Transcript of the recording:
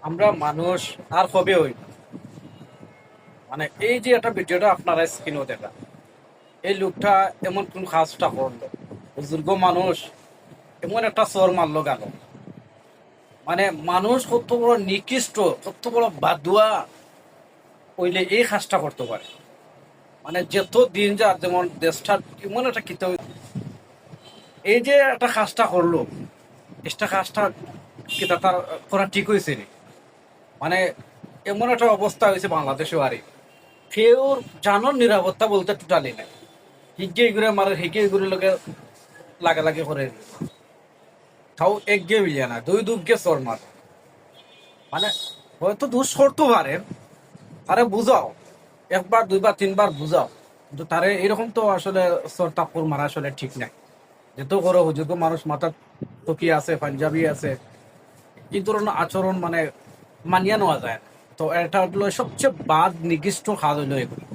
আমরা মানুষ আর কবে হই, মানে এই যে একটা ভিডিওটা আপনারা স্ক্রিনও দেখা, এই লোকটা এমন কোন কাজটা করলো, বুজুর্গ মানুষ এমন একটা চর মারলো গেল। মানে মানুষ কত বড় নিকৃষ্ট, কত বড় বাদুয়া হইলে এই কাজটা করতে পারে। মানে যত দিন যা যেমন দেশটা এমন একটা কিতে এই যে একটা কাজটা করলো, এটা কাজটা কিতা তার করা ঠিক হয়েছে নি। মানে এমন একটা অবস্থা হয়েছে বাংলাদেশে আরে কেউ জানোর নিরাপত্তা বলতে টোটালি নাই। হিগে এগুলো মারে, হিগে এগুলো লোকে লাগালাগি করে, তাও এক গে মিলিয়ে না, দুই দুঃখে চর মার। মানে হয়তো দোষ করতে পারেন, আরে বুঝাও, একবার দুইবার তিনবার বুঝাও, কিন্তু তারে এরকম তো আসলে চর তাপুর মারা আসলে ঠিক নাই। যেহেতু করো হুজুর মানুষ মাথা টুপি আছে, পাঞ্জাবি আছে, এই ধরনের আচরণ মানে মানিয়ে নেওয়া যায় না। তো এটা হলো সবচেয়ে বাদ নিকৃষ্ট কাজ হইলো এগুলো।